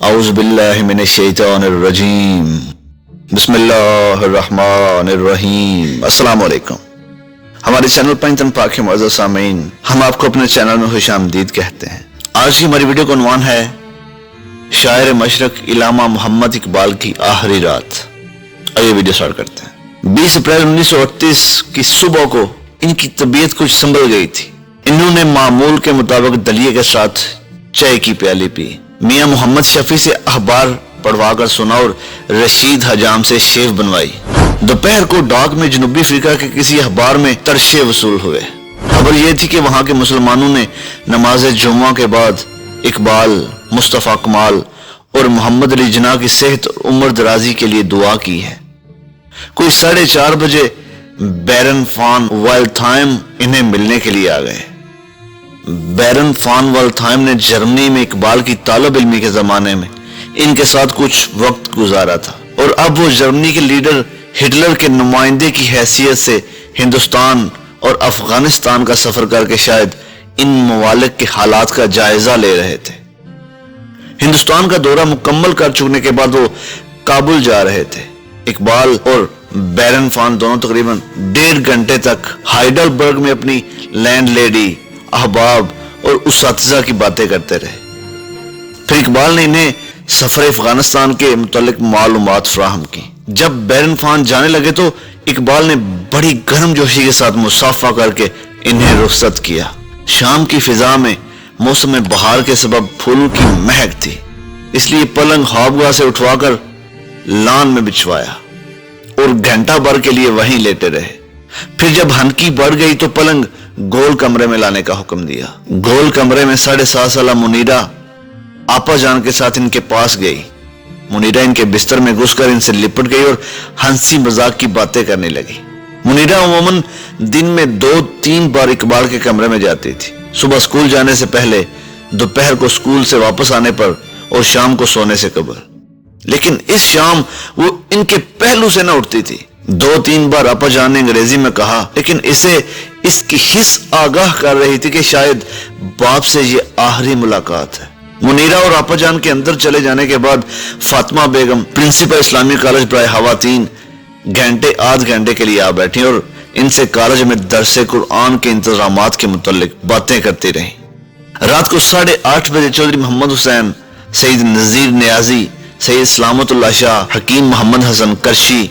اعوذ باللہ من الشیطان الرجیم بسم اللہ الرحمن الرحیم۔ السلام علیکم۔ ہمارے چینل پنجتن پاک کے معزز سامعین، ہم آپ کو اپنے چینل میں خوش آمدید کہتے ہیں۔ آج کی ہماری ویڈیو کا عنوان ہے شاعر مشرق علامہ محمد اقبال کی آخری رات۔ آئیے ویڈیو سٹارٹ کرتے ہیں۔ 20 اپریل 1938 کی صبح کو ان کی طبیعت کچھ سنبھل گئی تھی۔ انہوں نے معمول کے مطابق دلیے کے ساتھ چائے کی پیالی پی، میاں محمد شفیع سے اخبار پڑھوا کر سنا اور رشید حجام سے شیف بنوائی۔ دوپہر کو ڈاک میں جنوبی افریقہ کے کسی اخبار میں ترشے وصول ہوئے۔ خبر یہ تھی کہ وہاں کے مسلمانوں نے نماز جمعہ کے بعد اقبال، مصطفیٰ کمال اور محمد علی جناح کی صحت اور عمر درازی کے لیے دعا کی ہے۔ کوئی 4:30 بجے بیرن فان والتھائم انہیں ملنے کے لیے آ گئے۔ بیرن فان والتھائم نے جرمنی میں اقبال کی طالب علمی کے زمانے میں ان کے ساتھ کچھ وقت گزارا تھا، اور اب وہ جرمنی کے لیڈر ہٹلر کے نمائندے کی حیثیت سے ہندوستان اور افغانستان کا سفر کر کے شاید ان ممالک کے حالات کا جائزہ لے رہے تھے۔ ہندوستان کا دورہ مکمل کر چکنے کے بعد وہ کابل جا رہے تھے۔ اقبال اور بیرن فان دونوں تقریباً 1.5 گھنٹے تک ہائیڈلبرگ میں اپنی لینڈ لیڈی، احباب اور اساتذہ کی باتیں کرتے رہے۔ پھر اقبال نے انہیں سفر افغانستان کے متعلق معلومات فراہم کی۔ جب بیرن فان جانے لگے تو اقبال نے بڑی گرم جوشی کے ساتھ مصافحہ کر کے انہیں رخصت کیا۔ شام کی فضا میں موسم بہار کے سبب پھولوں کی مہک تھی، اس لیے پلنگ خوابگاہ سے اٹھوا کر لان میں بچھوایا اور گھنٹہ بھر کے لیے وہیں لیٹے رہے۔ پھر جب ہنکی بڑھ گئی تو پلنگ گول کمرے میں لانے کا حکم دیا۔ گول کمرے میں 7.5 سالہ منیرہ آپا جان کے ساتھ ان کے پاس گئی۔ منیرہ ان کے بستر میں گھس کر ان سے لپٹ گئی اور ہنسی مذاق کی باتیں کرنے لگی۔ منیرہ عموماً دن میں 2-3 بار اقبال کے کمرے میں جاتی تھی، صبح اسکول جانے سے پہلے، دوپہر کو اسکول سے واپس آنے پر اور شام کو سونے سے قبل۔ لیکن اس شام وہ ان کے پہلو سے نہ اٹھتی تھی۔ 2-3 بار آپا جان نے انگریزی میں کہا، لیکن اسے اس کی حس آگاہ کر رہی تھی کہ شاید باپ سے یہ آخری ملاقات ہے۔ منیرہ اور آپا جان کے اندر چلے جانے کے بعد فاطمہ بیگم پرنسپل اسلامی کالج برائے خواتین آدھ گھنٹے کے لیے آ بیٹھی اور ان سے کالج میں درس قرآن کے انتظامات کے متعلق باتیں کرتی رہیں۔ رات کو 8:30 بجے چودھری محمد حسین، سید نذیر نیازی، سید سلامت اللہ شاہ، حکیم محمد حسن کرشی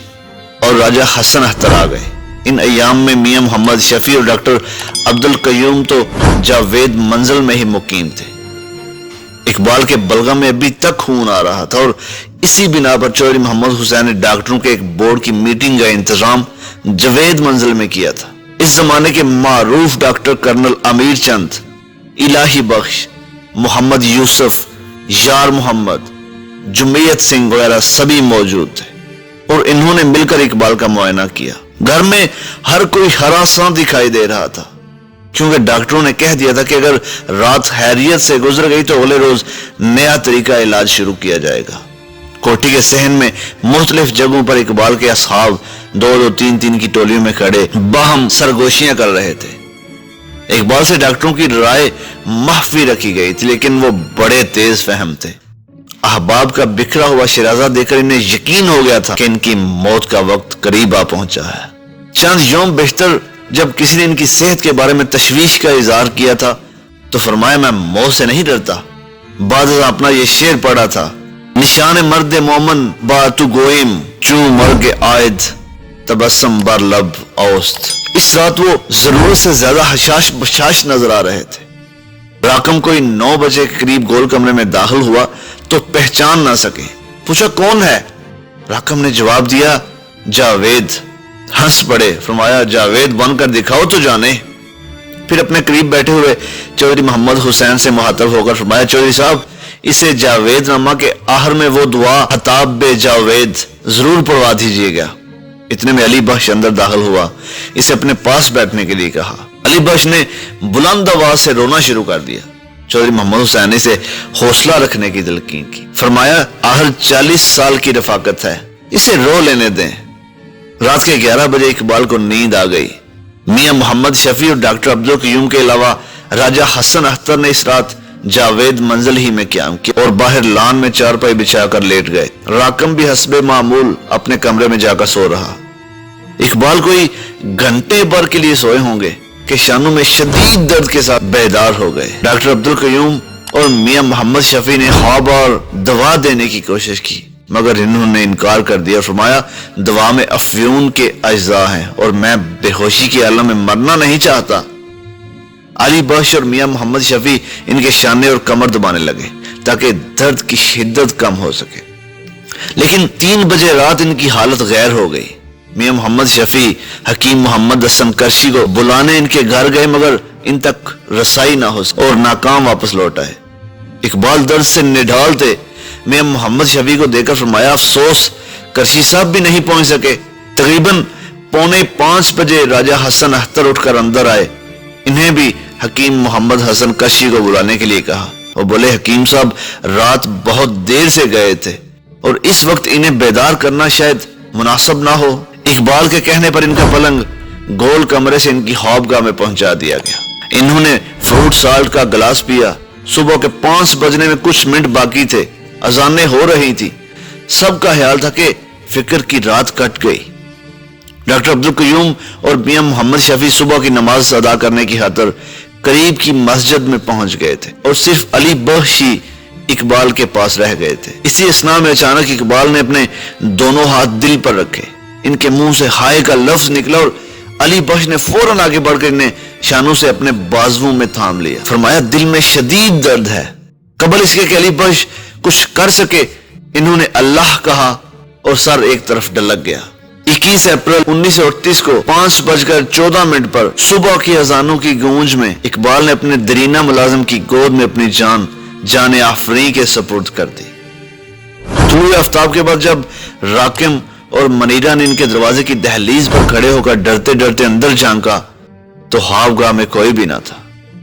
اور راجہ حسن اختر آ گئے۔ ان ایام میں میاں محمد شفیع اور ڈاکٹر عبدالقیوم تو جاوید منزل میں ہی مقیم تھے۔ اقبال کے بلغم میں ابھی تک خون آ رہا تھا اور اسی بنا پر چودھری محمد حسین نے ڈاکٹروں کے ایک بورڈ کی میٹنگ کا انتظام جاوید منزل میں کیا تھا۔ اس زمانے کے معروف ڈاکٹر کرنل امیر چند، الہی بخش، محمد یوسف، یار محمد، جمیت سنگھ وغیرہ سبھی موجود تھے اور انہوں نے مل کر اقبال کا معائنہ کیا۔ گھر میں ہر کوئی ہراساں دکھائی دے رہا تھا، کیونکہ ڈاکٹروں نے کہہ دیا تھا کہ اگر رات خیریت سے گزر گئی تو اگلے روز نیا طریقہ علاج شروع کیا جائے گا۔ کوٹھی کے صحن میں مختلف جگہوں پر اقبال کے اصحاب 2-2 کی ٹولیوں میں کھڑے باہم سرگوشیاں کر رہے تھے۔ اقبال سے ڈاکٹروں کی رائے مخفی رکھی گئی تھی، لیکن وہ بڑے تیز فہم تھے۔ احباب کا بکھرا ہوا شرازہ دیکھ کر انہیں یقین ہو گیا تھا کہ ان کی موت کا وقت قریب آ پہنچا ہے۔ چند یوم بیشتر جب کسی نے ان کی صحت کے بارے میں تشویش کا اظہار کیا تھا تو فرمایا، میں موت سے نہیں ڈرتا۔ بعد ازاں اپنا یہ شعر پڑھا تھا، نشان مرد مومن با تو گوئم، چوں مرگ آئد تبسم بر لب اوست۔ اس رات وہ ضرورت سے زیادہ حشاش بشاش نظر آ رہے تھے۔ راکم کوئی 9 بجے کے قریب گول کمرے میں داخل ہوا تو پہچان نہ سکے۔ پوچھا، کون ہے؟ راکم نے جواب دیا، جاوید۔ ہنس پڑے، فرمایا، جاوید بن کر دکھاؤ تو جانے۔ پھر اپنے قریب بیٹھے ہوئے چودھری محمد حسین سے مخاطب ہو کر فرمایا، چودھری صاحب، اسے جاوید نامہ کے آخر میں وہ دعا حتاب بے جاوید ضرور پڑھوا دیجیے گا۔ اتنے میں علی بخش اندر داخل ہوا، اسے اپنے پاس بیٹھنے کے لیے کہا۔ علی بخش نے بلند آواز سے رونا شروع کر دیا۔ چودھری محمد حسین نے اسے حوصلہ رکھنے کی تلقین کی، فرمایا، آخر 40 سال کی رفاقت ہے، اسے رو لینے دیں۔ رات کے 11 بجے اقبال کو نیند آ گئی۔ میاں محمد شفیع اور ڈاکٹر عبدالقیوم کے علاوہ راجہ حسن اختر نے اس رات جاوید منزل ہی میں قیام کیا اور باہر لان میں چارپائی بچھا کر لیٹ گئے۔ راکم بھی حسب معمول اپنے کمرے میں جا کر سو رہا۔ اقبال کوئی گھنٹے بھر کے لیے سوئے ہوں گے کہ شانوں میں شدید درد کے ساتھ بیدار ہو گئے۔ ڈاکٹر عبدالقیوم اور میاں محمد شفیع نے خواب اور دوا دینے کی کوشش کی، مگر انہوں نے انکار کر دیا اور فرمایا دوا میں افیون کے اجزاء ہیں اور میں بے ہوشی کے عالم میں مرنا نہیں چاہتا۔ علی بخش اور میاں محمد شفیع ان کے شانے اور کمر دبانے لگے تاکہ درد کی شدت کم ہو سکے، لیکن 3 بجے رات ان کی حالت غیر ہو گئی۔ میاں محمد شفیع حکیم محمد حسن کرشی کو بلانے ان کے گھر گئے، مگر ان تک رسائی نہ ہو سکی اور ناکام واپس لوٹ آئے۔ اقبال درد سے نڈھال تھے۔ میاں محمد شفیع کو دیکھ کر فرمایا افسوس کرشی صاحب بھی نہیں پہنچ سکے۔ تقریباً 4:45 بجے راجہ حسن اختر اٹھ کر اندر آئے۔ انہیں بھی حکیم محمد حسن کرشی کو بلانے کے لیے کہا۔ وہ بولے حکیم صاحب رات بہت دیر سے گئے تھے اور اس وقت انہیں بیدار کرنا شاید مناسب نہ ہو۔ اقبال کے کہنے پر ان کا پلنگ گول کمرے سے ان کی خوابگاہ میں پہنچا دیا گیا۔ انہوں نے فروٹ سالٹ کا گلاس پیا۔ صبح کے 5 بجنے میں کچھ منٹ باقی تھے، اذانیں ہو رہی تھی۔ سب کا خیال تھا کہ فکر کی رات کٹ گئی۔ ڈاکٹر عبدالقیوم اور میاں محمد شفیع صبح کی نماز ادا کرنے کی خاطر قریب کی مسجد میں پہنچ گئے تھے اور صرف علی بخش ہی اقبال کے پاس رہ گئے تھے۔ اسی اثناء میں اچانک اقبال نے اپنے دونوں ہاتھ دل پر رکھے۔ ان کے منہ سے ہائے کا لفظ نکلا اور علی بخش نے فوراً آگے بڑھ کر انہیں شانوں سے اپنے بازوؤں میں تھام لیا۔ فرمایا دل میں شدید درد ہے۔ قبل اس کے کہ علی بخش کچھ کر سکے انہوں نے اللہ کہا اور سر ایک طرف ڈلک گیا۔ 21 اپریل 1938 کو 5:14 پر صبح کی اذانوں کی گونج میں اقبال نے اپنے درینہ ملازم کی گود میں اپنی جان آفریں کے سپرد کر دی۔ طلوع آفتاب کے بعد جب راکم اور منیرہ نے ان کے دروازے کی دہلیز پر کھڑے ہو کر ڈرتے ڈرتے اندر جھانکا تو خوابگاہ میں کوئی بھی نہ تھا۔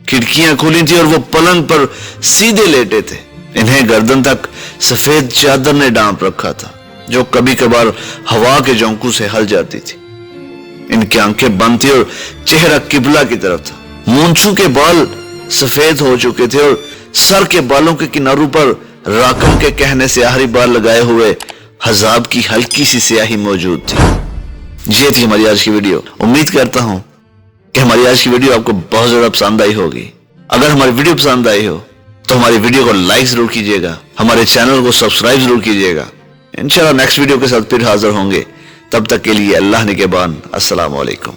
کھڑکیاں کھلی تھی اور وہ پلنگ پر سیدھے لیٹے تھے۔ انہیں گردن تک سفید چادر نے ڈانپ رکھا تھا جو کبھی کبھار ہوا کے جھونکوں سے ہل جاتی تھی۔ ان کی آنکھیں بند تھی اور چہرہ قبلہ کی طرف تھا۔ مونچھوں کے بال سفید ہو چکے تھے اور سر کے بالوں کے کناروں پر راکم کے کہنے سے آخری بار لگائے ہوئے حزاب کی ہلکی سی سیاہی موجود تھی۔ یہ تھی ہماری آج کی ویڈیو۔ امید کرتا ہوں کہ ہماری آج کی ویڈیو آپ کو بہت زیادہ پسند آئی ہوگی۔ اگر ہماری ویڈیو پسند آئی ہو تو ہماری ویڈیو کو لائک ضرور کیجیے گا، ہمارے چینل کو سبسکرائب ضرور کیجیے گا۔ انشاءاللہ نیکسٹ ویڈیو کے ساتھ پھر حاضر ہوں گے، تب تک کے لیے اللہ نگہبان۔ السلام علیکم۔